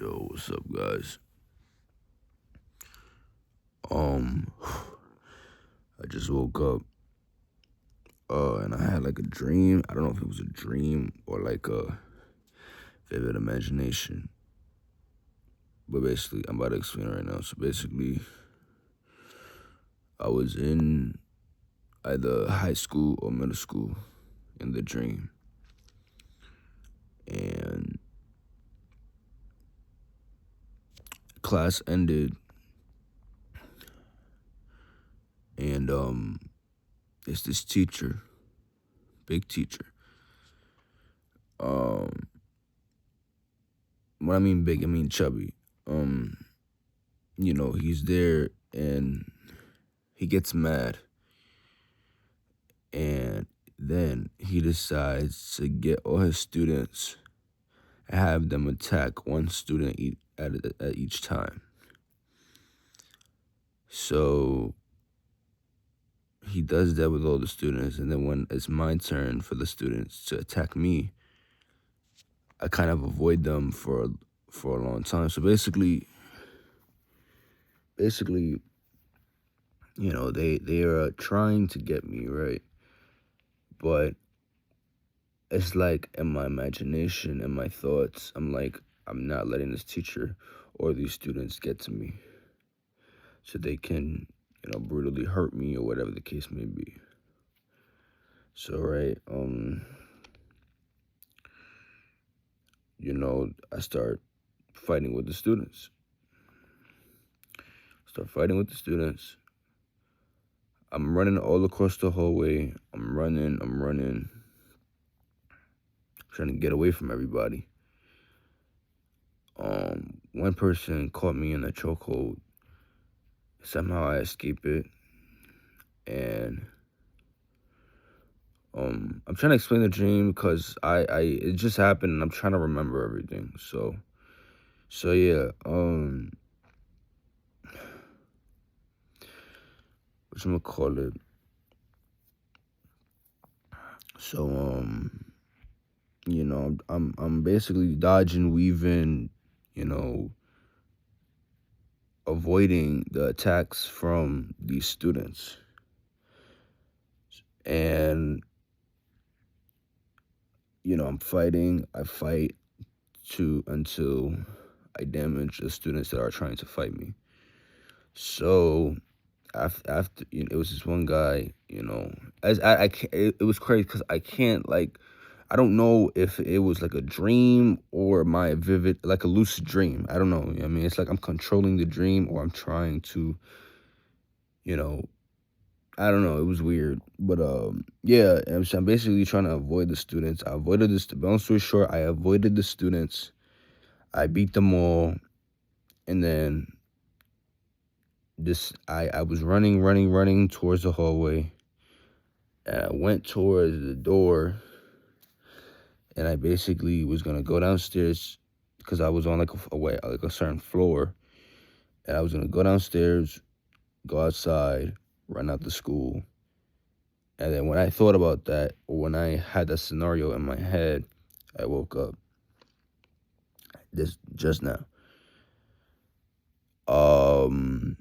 Yo, what's up, guys? Um, I just woke up, and I had like a dream. I don't know if it was a dream or like a vivid imagination, but basically, I'm about to explain it right now. So basically, I was in either high school or middle school in the dream, and class ended, and it's this teacher, big teacher. Um, when I mean big, I mean chubby. Um, he's there and he gets mad, and then he decides to get all his students and have them attack one student at each time. So he does that with all the students, and then when it's my turn for the students to attack me, I kind of avoid them for a long time. So basically, they are trying to get me, right, but it's like in my imagination and my thoughts, I'm like, I'm not letting this teacher or these students get to me so they can, brutally hurt me or whatever the case may be. So, right, I start fighting with the students. I'm running all across the hallway. I'm running, trying to get away from everybody. One person caught me in a chokehold. Somehow I escape it, and I'm trying to explain the dream because it just happened and I'm trying to remember everything. So yeah, whatchamacallit? So I'm basically dodging, weaving, you know, avoiding the attacks from these students. And I'm fighting. I fight until I damage the students that are trying to fight me. So after it was this one guy, as I can't, it was crazy because I can't, like, I don't know if it was like a dream or my vivid, like a lucid dream. I don't know. I mean, it's like I'm controlling the dream or I'm trying to, you know, I don't know. It was weird, but yeah. I'm basically trying to avoid the students. I avoided this. Long story short, I avoided the students. I beat them all, and then I was running towards the hallway, and I went towards the door, and I basically was gonna go downstairs because I was on like a certain floor, and I was gonna go downstairs, go outside, run out the school, and then when I thought about that, or when I had that scenario in my head, I woke up this just now. And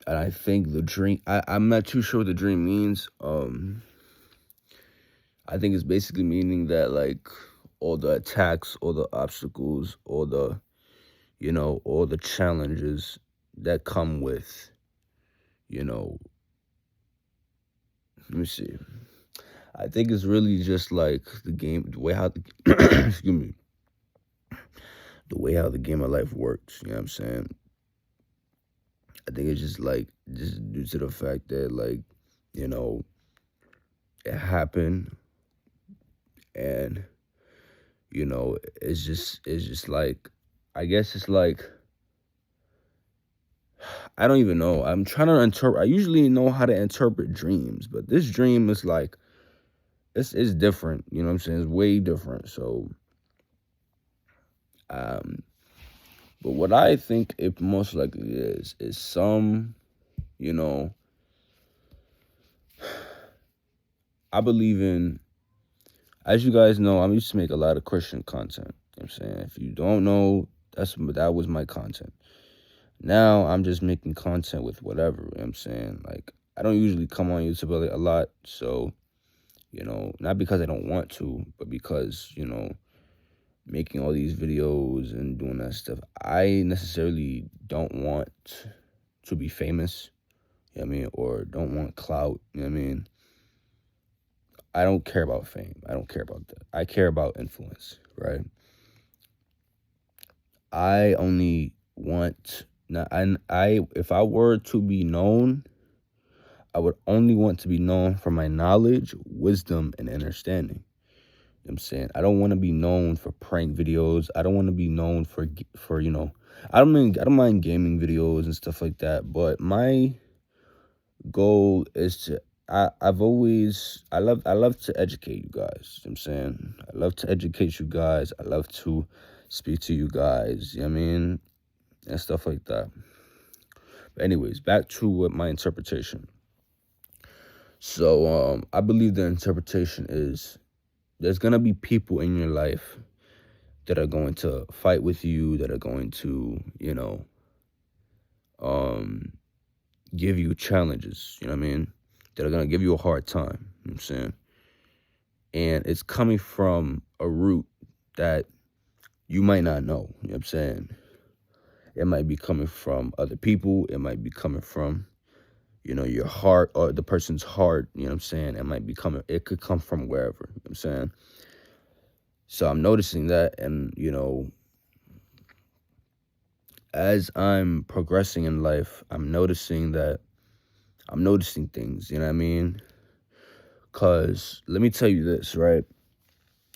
I think the dream. I'm not too sure what the dream means. I think it's basically meaning that, like, all the attacks, all the obstacles, all the challenges that come with, you know, let me see. I think it's really just like the game, the way how the excuse me, the way how the game of life works. You know what I'm saying? I think it's just due to the fact that, like, you know, it happened, and it's just like, I guess it's like, I don't even know. I'm trying to interpret. I usually know how to interpret dreams, but this dream is like, it's different. You know what I'm saying? It's way different. So, um, but what I think it most likely is some, you know, I believe in. As you guys know, I used to make a lot of Christian content. You know what I'm saying? If you don't know, That was my content. Now I'm just making content with whatever, you know what I'm saying? Like, I don't usually come on YouTube a lot, so, not because I don't want to, but because, making all these videos and doing that stuff, I necessarily don't want to be famous, you know what I mean, or don't want clout, you know what I mean? I don't care about fame. I don't care about that. I care about influence, right? I only want now I if I were to be known, I would only want to be known for my knowledge, wisdom, and understanding. You know what I'm saying? I don't want to be known for prank videos. I don't want to be known for I don't mind gaming videos and stuff like that, but my goal is to I love to educate you guys. You know what I'm saying? I love to educate you guys. I love to speak to you guys, you know what I mean? And stuff like that. But anyways, back to what my interpretation. So I believe the interpretation is there's gonna be people in your life that are going to fight with you, that are going to, give you challenges, you know what I mean? That are gonna give you a hard time, you know what I'm saying? And it's coming from a root that you might not know, you know what I'm saying? It might be coming from other people, it might be coming from, your heart or the person's heart, you know what I'm saying? It could come from wherever, you know what I'm saying? So I'm noticing that, and, as I'm progressing in life, I'm noticing things, you know what I mean? Because let me tell you this, right?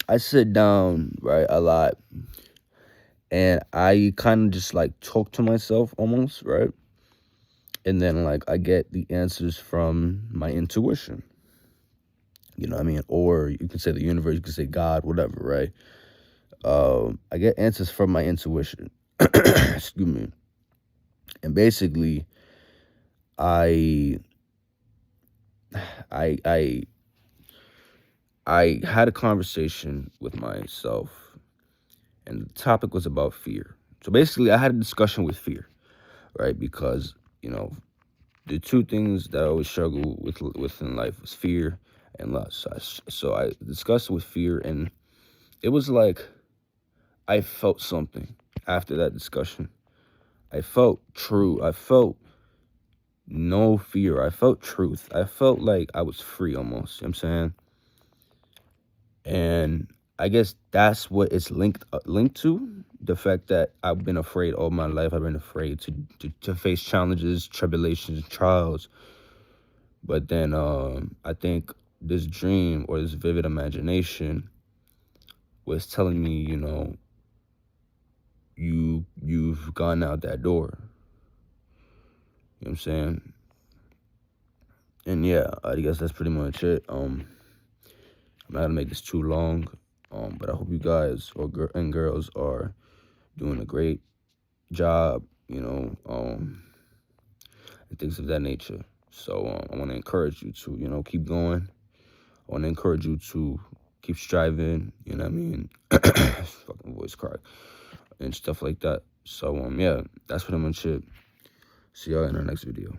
I sit down, right, a lot, and I kind of just like talk to myself almost, right? And then like I get the answers from my intuition, you know what I mean? Or you can say the universe, you can say God, whatever, right? I get answers from my intuition. Excuse me. And basically, I I I I had a conversation with myself, and the topic was about fear. So basically, I had a discussion with fear, right? Because the two things that I always struggle with in life was fear and lust. So I discussed with fear, and it was like I felt something after that discussion. I felt true. I felt no fear. I felt truth. I felt like I was free almost. You know what I'm saying? And I guess that's what it's linked to. The fact that I've been afraid all my life. I've been afraid to face challenges, tribulations, trials. But then I think this dream or this vivid imagination was telling me, you've gone out that door. You know what I'm saying? And yeah, I guess that's pretty much it. I'm not gonna make this too long. But I hope you guys and girls are doing a great job, and things of that nature. So I want to encourage you to, keep going. I want to encourage you to keep striving. You know what I mean? Fucking voice crack and stuff like that. So yeah, that's pretty much it. See y'all in our next video.